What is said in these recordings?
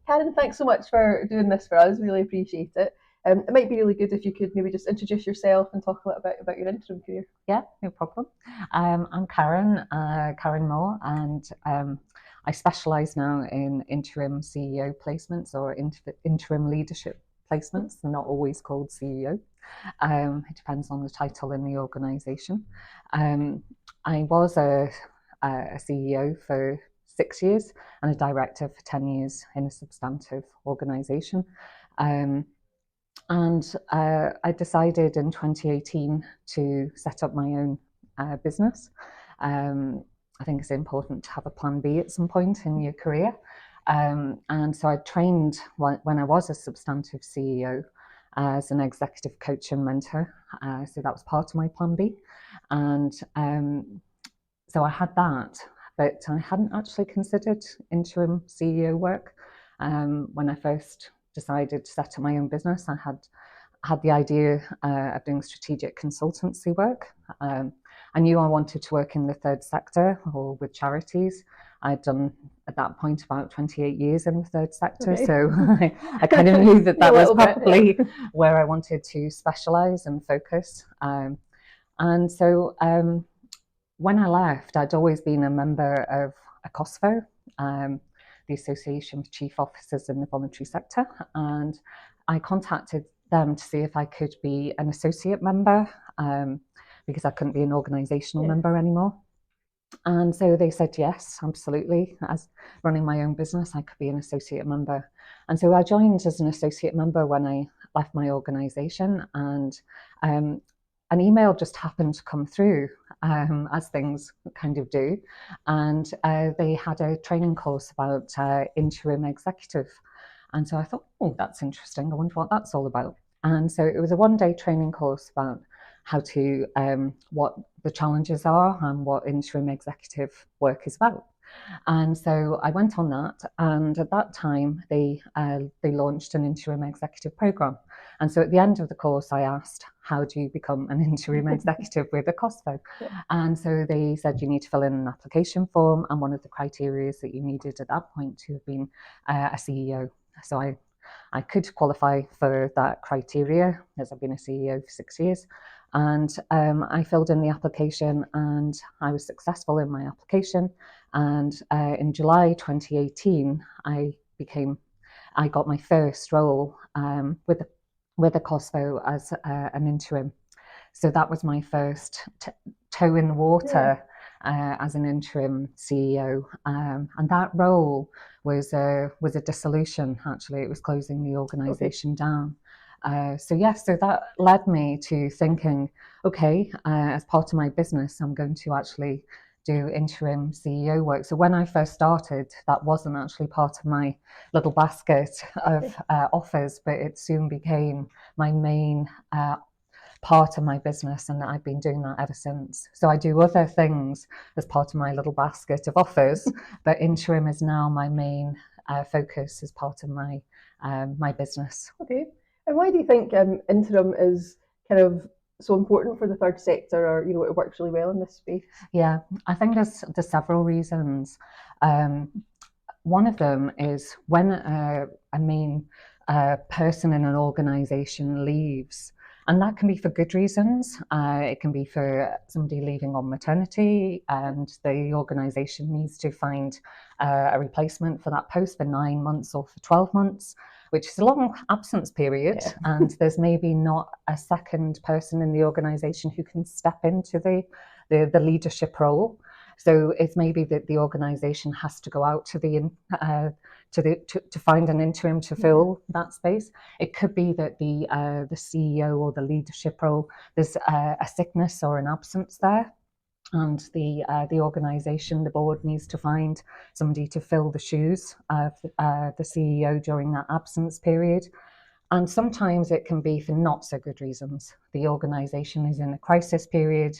Karen, thanks so much for doing this for us. Really appreciate it. It might be really good if you could maybe just introduce yourself and talk a little bit about your interim career. Yeah, no problem. I'm Karen Moore, and I specialise now in interim CEO placements or interim leadership placements. They're not always called CEO. It depends on the title in the organisation. I was a CEO for 6 years and a director for 10 years in a substantive organisation. And I decided in 2018 to set up my own business. I think it's important to have a plan B at some point in your career. And so I trained when I was a substantive CEO as an executive coach and mentor. So that was part of my plan B. And so I had that, but I hadn't actually considered interim CEO work. When I first decided to set up my own business, I had the idea of doing strategic consultancy work. I knew I wanted to work in the third sector or with charities. I'd done at that point about 28 years in the third sector, okay. So I kind of knew that was probably where I wanted to specialise and focus. And so when I left, I'd always been a member of ACOSFO, the Association of Chief Officers in the Voluntary Sector, and I contacted them to see if I could be an associate member because I couldn't be an organisational member anymore. And so they said yes, absolutely. As running my own business, I could be an associate member. And so I joined as an associate member when I left my organisation, and an email just happened to come through, as things kind of do, and they had a training course about interim executive. And so I thought, oh, that's interesting. I wonder what that's all about. And so it was a one-day training course about how to, what the challenges are and what interim executive work is about. And so I went on that, and at that time they launched an interim executive program. And so at the end of the course, I asked, how do you become an interim executive with ACOSFO? And so they said you need to fill in an application form, and one of the criteria that you needed at that point to have been a CEO. So I could qualify for that criteria as I've been a CEO for 6 years. And I filled in the application, and I was successful in my application. And in July 2018, I got my first role with ACOSFO as an interim. So that was my first toe in the water as an interim CEO. And that role was a dissolution, actually. It was closing the organisation down. So that led me to thinking, okay, as part of my business, I'm going to actually do interim CEO work. So when I first started, that wasn't actually part of my little basket of offers, but it soon became my main part of my business, and I've been doing that ever since. So I do other things as part of my little basket of offers, but interim is now my main focus as part of my my business. Okay. And why do you think interim is kind of so important for the third sector, or it works really well in this space? Yeah, I think there's several reasons. One of them is when a main person in an organisation leaves, and that can be for good reasons. It can be for somebody leaving on maternity, and the organisation needs to find a replacement for that post for 9 months or for 12 months, which is a long absence period. Yeah. And there's maybe not a second person in the organisation who can step into the leadership role. So it's maybe that the organisation has to go out to find an interim to fill that space. It could be that the CEO or the leadership role, there's a sickness or an absence there, and the organisation, the board, needs to find somebody to fill the shoes of the CEO during that absence period. And sometimes it can be for not so good reasons. The organisation is in a crisis period.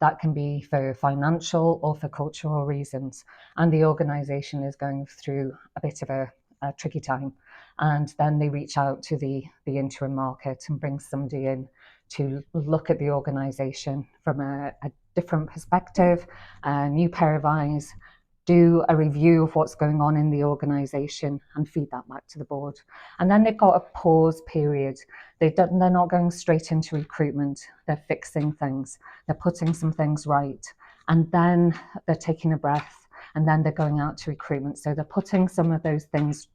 That can be for financial or for cultural reasons. And the organisation is going through a bit of a tricky time. And then they reach out to the interim market and bring somebody in to look at the organisation from a different perspective, a new pair of eyes, do a review of what's going on in the organisation and feed that back to the board. And then they've got a pause period. They're not going straight into recruitment. They're fixing things. They're putting some things right. And then they're taking a breath, and then they're going out to recruitment. So they're putting some of those things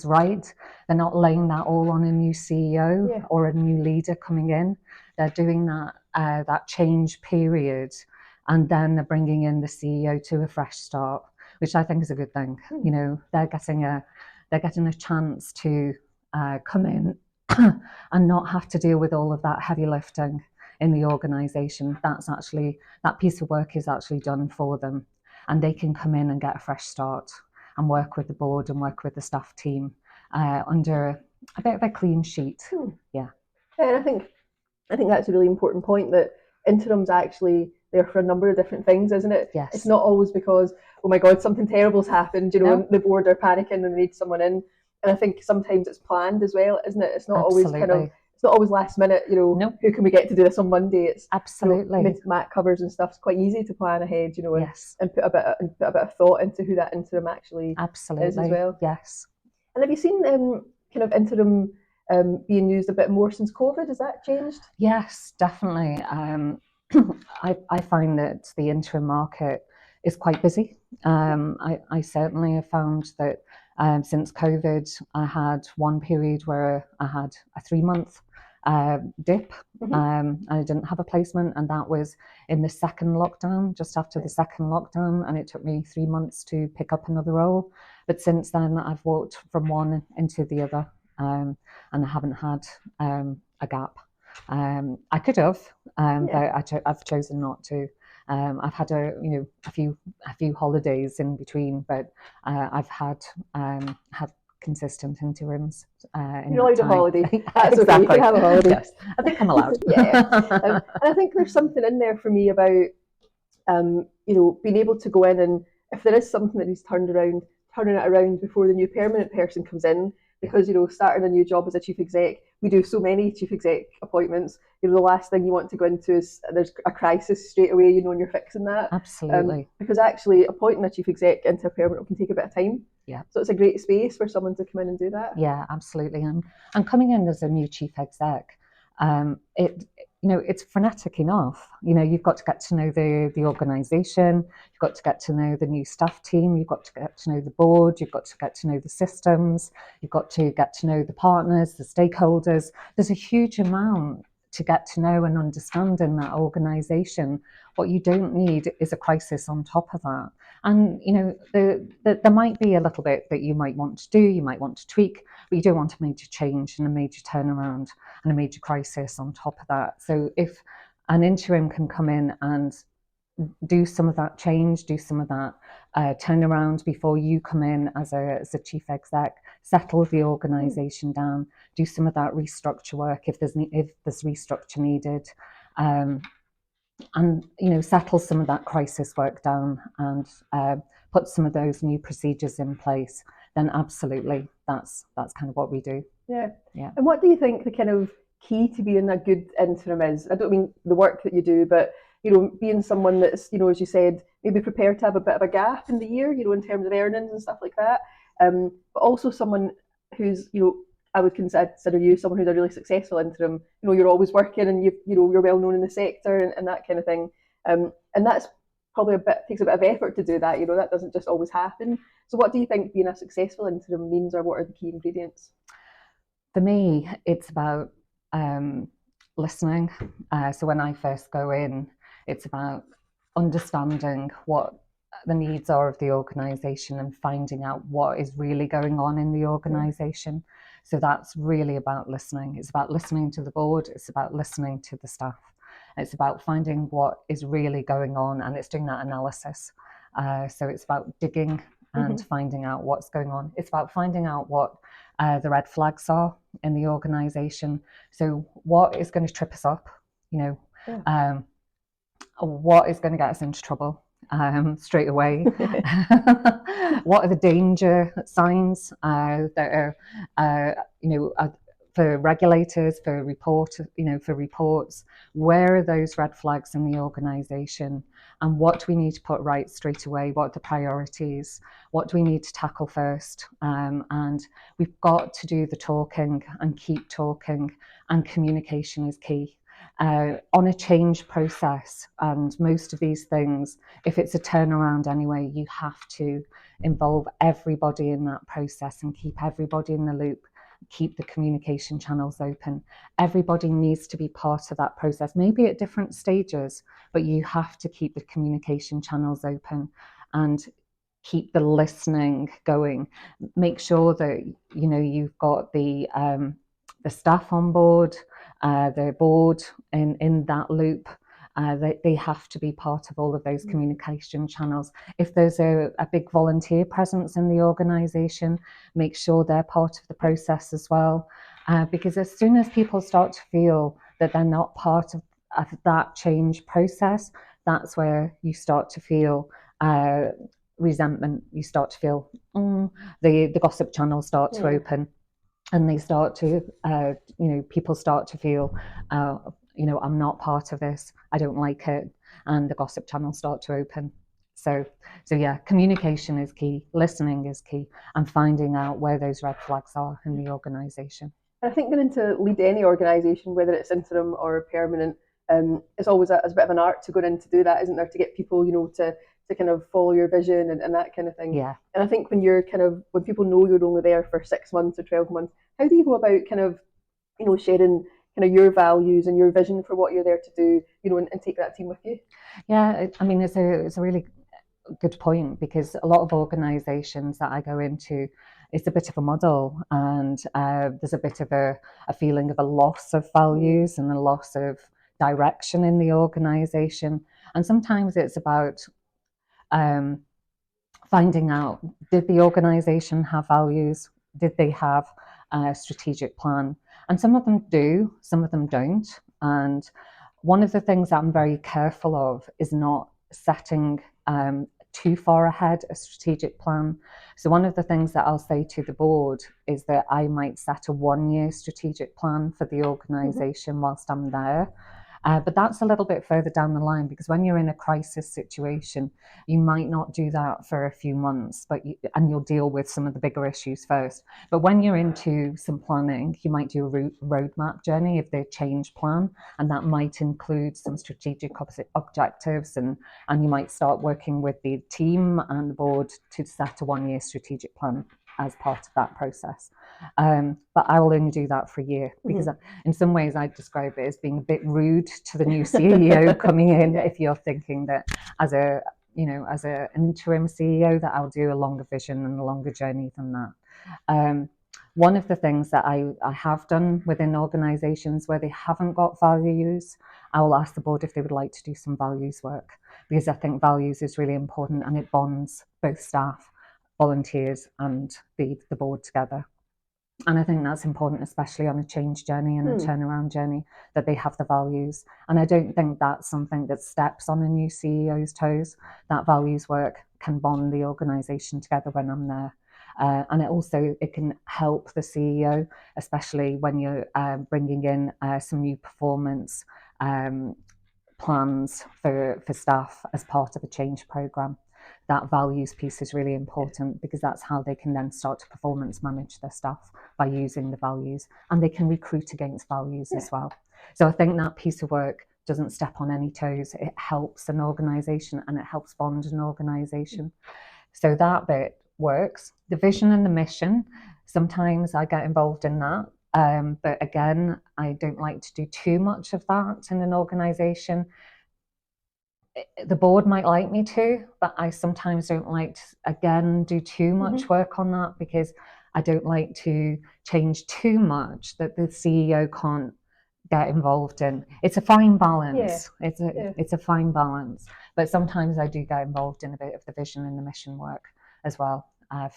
right. They're not laying that all on a new CEO or a new leader coming in. They're doing that change period, and then they're bringing in the CEO to a fresh start, which I think is a good thing. You know, they're getting a chance to come in and not have to deal with all of that heavy lifting in the organisation. That piece of work is actually done for them, and they can come in and get a fresh start and work with the board and work with the staff team under a bit of a clean sheet. Yeah. And I think that's a really important point, that interim's actually there for a number of different things, isn't it? Yes. It's not always because, oh my God, something terrible's happened, you know, and the board are panicking and they need someone in. And I think sometimes it's planned as well, isn't it? It's not always it's not always last minute, you know, who can we get to do this on Monday? It's absolutely, you know, mat covers and stuff. It's quite easy to plan ahead, you know, and put a bit of thought into who that interim actually is as well. Yes. And have you seen kind of interim being used a bit more since COVID? Has that changed? Yes, definitely. I find that the interim market is quite busy. I certainly have found that since COVID, I had one period where I had a 3-month dip. I didn't have a placement, and that was in the second lockdown, just after the second lockdown, and it took me 3 months to pick up another role. But since then, I've walked from one into the other, and I haven't had a gap. I could have, but I've chosen not to. I've had a few holidays in between, but I've had consistent interims. You're allowed a holiday. That's exactly. Okay. You can have a holiday. Yes, I think I'm allowed. And I think there's something in there for me about you know, being able to go in, and if there is something that needs turning it around before the new permanent person comes in. Because, you know, starting a new job as a chief exec, we do so many chief exec appointments. You know, the last thing you want to go into is there's a crisis straight away, you know, and you're fixing that. Absolutely. Because actually appointing a chief exec into a permanent can take a bit of time. Yeah. So it's a great space for someone to come in and do that. Yeah, absolutely. And coming in as a new chief exec, it's frenetic enough. You know, you've got to get to know the organisation, you've got to get to know the new staff team, you've got to get to know the board, you've got to get to know the systems, you've got to get to know the partners, the stakeholders. There's a huge amount to get to know and understand in that organisation. What you don't need is a crisis on top of that. And, you know, there might be a little bit that you might want to do, you might want to tweak, but you don't want a major change and a major turnaround and a major crisis on top of that. So if an interim can come in and do some of that change, do some of that turnaround before you come in as a chief exec, settle the organisation down, do some of that restructure work if there's restructure needed, and, you know, settle some of that crisis work down and put some of those new procedures in place, then absolutely that's kind of what we do. Yeah. And what do you think the kind of key to being a good interim is? I don't mean the work that you do, but, you know, being someone that's, you know, as you said, maybe prepared to have a bit of a gap in the year, you know, in terms of earnings and stuff like that, but also someone who's, you know, I would consider you someone who's a really successful interim. You know, you're always working, and you're well known in the sector and that kind of thing. And that's probably takes a bit of effort to do that. You know, that doesn't just always happen. So, what do you think being a successful interim means, or what are the key ingredients? For me, it's about listening. So when I first go in, it's about understanding what the needs are of the organisation and finding out what is really going on in the organisation. So that's really about listening. It's about listening to the board. It's about listening to the staff. It's about finding what is really going on, and it's doing that analysis. So it's about digging and finding out what's going on. It's about finding out what the red flags are in the organisation. So what is going to trip us up? You know, what is going to get us into trouble straight away? What are the danger signs that are, for regulators, for reports? Where are those red flags in the organisation? and what do we need to put right straight away, what are the priorities, what do we need to tackle first, and we've got to do the talking and keep talking, and communication is key. On a change process, and most of these things, if it's a turnaround anyway, you have to involve everybody in that process and keep everybody in the loop, keep the communication channels open. Everybody needs to be part of that process, maybe at different stages, but you have to keep the communication channels open and keep the listening going. Make sure that you've got the staff on board, the board in that loop. They have to be part of all of those communication channels. If there's a big volunteer presence in the organisation, make sure they're part of the process as well. Because as soon as people start to feel that they're not part of that change process, that's where you start to feel resentment. You start to feel the gossip channels start to open, and they start to people start to feel I'm not part of this, I don't like it, and the gossip channels start to open. So yeah, communication is key, listening is key, and finding out where those red flags are in the organisation. I think going into lead any organisation, whether it's interim or permanent, it's always a bit of an art to go in to do that, isn't there? To get people, to kind of follow your vision and that kind of thing. Yeah. And I think when people know you're only there for 6 months or 12 months, how do you go about kind of, sharing kind of your values and your vision for what you're there to do, and take that team with you? Yeah, I mean, it's a really good point, because a lot of organisations that I go into, it's a bit of a muddle, and there's a bit of a feeling of a loss of values and a loss of direction in the organisation. And sometimes it's about finding out, did the organisation have values? Did they have a strategic plan? And some of them do, some of them don't. And one of the things that I'm very careful of is not setting too far ahead a strategic plan. So one of the things that I'll say to the board is that I might set a 1-year strategic plan for the organisation whilst I'm there. But that's a little bit further down the line, because when you're in a crisis situation, you might not do that for a few months, and you'll deal with some of the bigger issues first. But when you're into some planning, you might do a roadmap journey of the change plan, and that might include some strategic objectives, and you might start working with the team and the board to set a 1-year strategic plan as part of that process. But I will only do that for a year, because in some ways I describe it as being a bit rude to the new CEO coming in. If you're thinking that as an interim CEO that I'll do a longer vision and a longer journey than that. One of the things that I have done within organisations where they haven't got values, I will ask the board if they would like to do some values work, because I think values is really important, and it bonds both staff, volunteers and the board together. And I think that's important, especially on a change journey and a turnaround journey, that they have the values. And I don't think that's something that steps on a new CEO's toes. That values work can bond the organisation together when I'm there. And it can help the CEO, especially when you're bringing in some new performance plans for staff as part of a change programme. That values piece is really important, because that's how they can then start to performance manage their staff, by using the values, and they can recruit against values as well. So I think that piece of work doesn't step on any toes. It helps an organisation, and it helps bond an organisation. So that bit works. The vision and the mission, sometimes I get involved in that. But again, I don't like to do too much of that in an organisation. The board might like me to, but I sometimes don't like to, again, do too much work on that, because I don't like to change too much that the CEO can't get involved in. It's a fine balance. It's a fine balance. But sometimes I do get involved in a bit of the vision and the mission work as well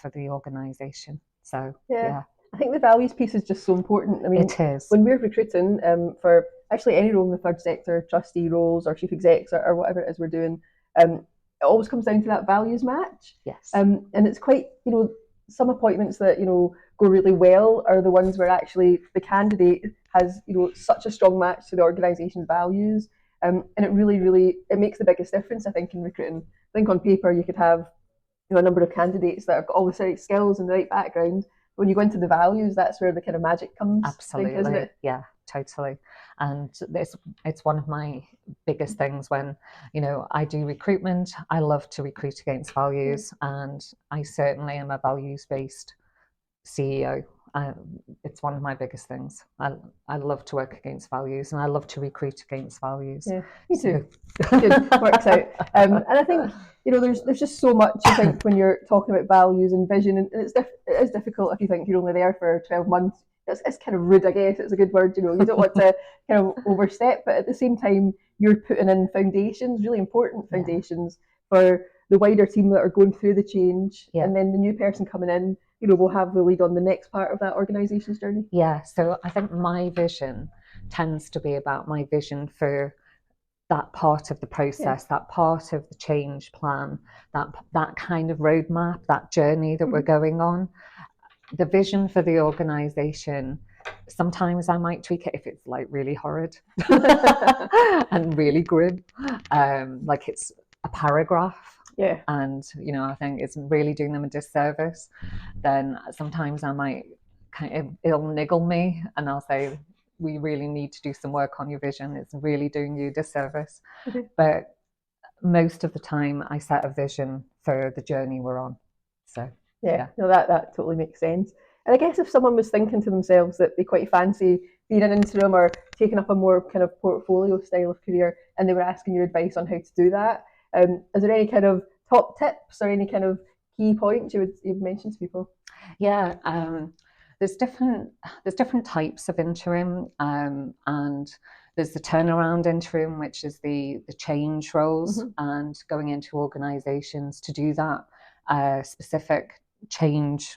for the organisation. So yeah. I think the values piece is just so important. I mean, it is. When we're recruiting for actually any role in the third sector, trustee roles or chief execs or whatever it is we're doing, it always comes down to that values match. Yes. And it's quite, some appointments that, go really well are the ones where actually the candidate has, such a strong match to the organisation's values. and it really it makes the biggest difference, I think, in recruiting. I think on paper you could have a number of candidates that have got all the right skills and the right background. But when you go into the values, that's where the kind of magic comes. Absolutely, I think, isn't it? Yeah, totally. And it's one of my biggest things when, I do recruitment. I love to recruit against values, and I certainly am a values-based CEO. It's one of my biggest things. I love to work against values, and I love to recruit against values. Yeah, me too. Good, works out. And I think there's just so much. I think when you're talking about values and vision, and it is difficult if you think you're only there for 12 months. It's kind of rude, I guess. It's a good word. You don't want to kind of overstep, but at the same time, you're putting in foundations, really important foundations for the wider team that are going through the change, and then the new person coming in, will have the lead on the next part of that organisation's journey. Yeah, so I think my vision tends to be about my vision for that part of the process, that part of the change plan, that kind of roadmap, that journey that we're going on. The vision for the organisation, sometimes I might tweak it if it's like really horrid and really grim, like it's a paragraph. Yeah. And, I think it's really doing them a disservice. Then sometimes I might it'll niggle me, and I'll say, we really need to do some work on your vision. It's really doing you a disservice. But most of the time I set a vision for the journey we're on. So yeah. No, that totally makes sense. And I guess if someone was thinking to themselves that they quite fancy being an interim or taking up a more kind of portfolio style of career, and they were asking your advice on how to do that, is there any kind of top tips or any kind of key points you'd mention to people? Yeah, there's different types of interim, and there's the turnaround interim, which is the change roles, and going into organisations to do that specific change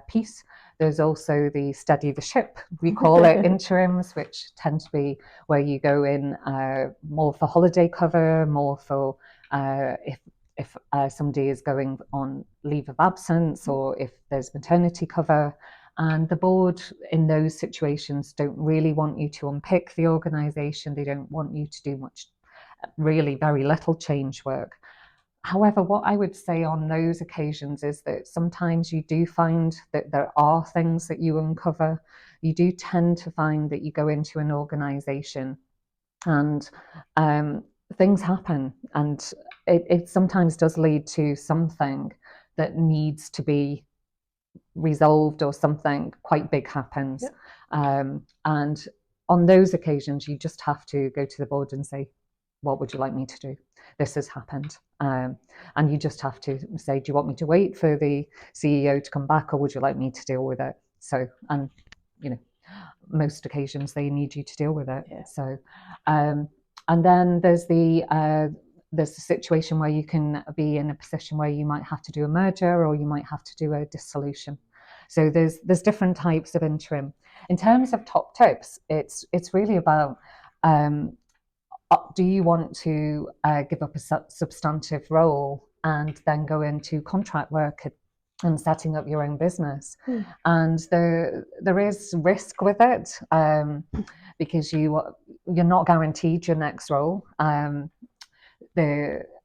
piece. There's also the steady the ship, we call it, interims, which tend to be where you go in more for holiday cover, more for if somebody is going on leave of absence, or if there's maternity cover. And the board in those situations don't really want you to unpick the organisation. They don't want you to do much, really very little change work. However, what I would say on those occasions is that sometimes you do find that there are things that you uncover. You do tend to find that you go into an organisation and things happen, and it sometimes does lead to something that needs to be resolved, or something quite big happens. And on those occasions, you just have to go to the board and say, what would you like me to do? This has happened. And you just have to say, do you want me to wait for the CEO to come back, or would you like me to deal with it? So, and most occasions they need you to deal with it. So, and then there's the situation where you can be in a position where you might have to do a merger, or you might have to do a dissolution. So there's different types of interim. In terms of top tips, it's really about do you want to give up a substantive role and then go into contract work and setting up your own business? And there is risk with it, because you're not guaranteed your next role.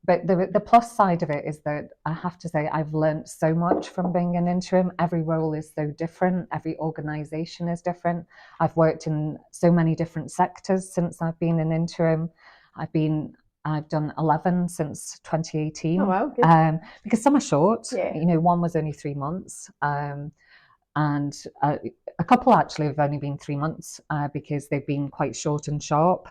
But the plus side of it is that I have to say I've learned so much from being an interim. Every role is so different. Every organisation is different. I've worked in so many different sectors since I've been an interim. I've done 11 since 2018. Oh, wow, good. Because some are short. One was only 3 months. And a couple actually have only been 3 months because they've been quite short and sharp.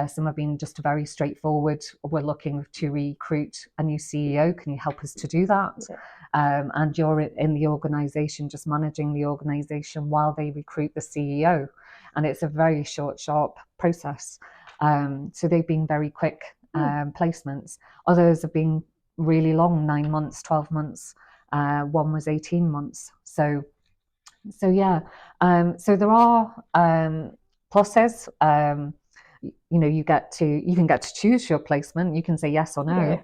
Some have been just very straightforward. We're looking to recruit a new CEO. Can you help us to do that? And you're in the organisation, just managing the organisation while they recruit the CEO. And it's a very short, sharp process. So they've been very quick placements. Others have been really long, 9 months, 12 months. One was 18 months. So yeah, so there are pluses. You can get to choose your placement. You can say yes or no.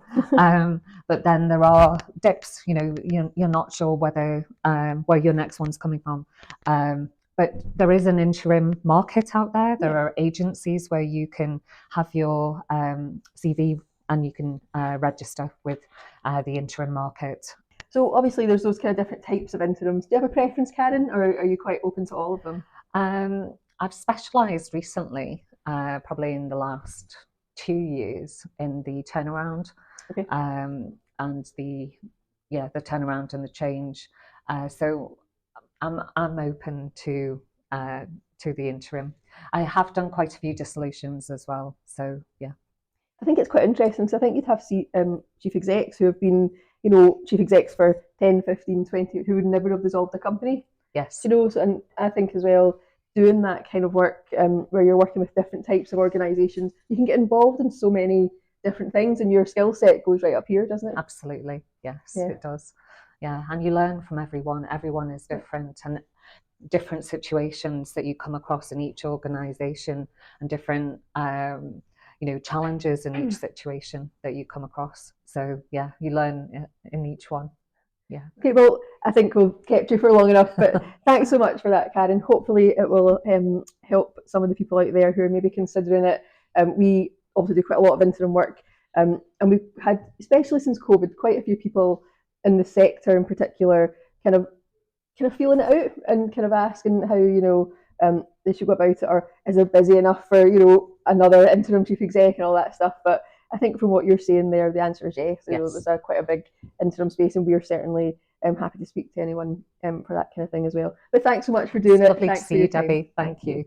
But then there are dips. You're not sure whether where your next one's coming from. but there is an interim market out there. There are agencies where you can have your CV and you can register with the interim market. So obviously there's those kind of different types of interims. Do you have a preference, Karen, or are you quite open to all of them? I've specialised recently, probably in the last 2 years, in the turnaround, Okay. and the turnaround and the change. So I'm open to the interim. I have done quite a few dissolutions as well. So yeah. I think it's quite interesting. So I think you'd have chief execs who have been, chief execs for 10, 15, 20, who would never have dissolved the company. Yes. So, and I think as well, doing that kind of work where you're working with different types of organisations, you can get involved in so many different things, and your skill set goes right up here, doesn't it? Absolutely. Yes, it does. Yeah, and you learn from everyone. Everyone is different, and different situations that you come across in each organisation, and different challenges in each situation that you come across. So yeah, you learn in each one. Yeah. Okay, well, I think we've kept you for long enough, but thanks so much for that, Karen. Hopefully it will help some of the people out there who are maybe considering it. We also do quite a lot of interim work, and we've had, especially since COVID, quite a few people in the sector in particular kind of feeling it out and kind of asking how they should go about it, or is there busy enough for another interim chief exec and all that stuff. But I think from what you're saying there, the answer is yes. There's quite a big interim space, and we're certainly happy to speak to anyone for that kind of thing as well. But thanks so much for doing it. Lovely to see you, Debbie. Thank you.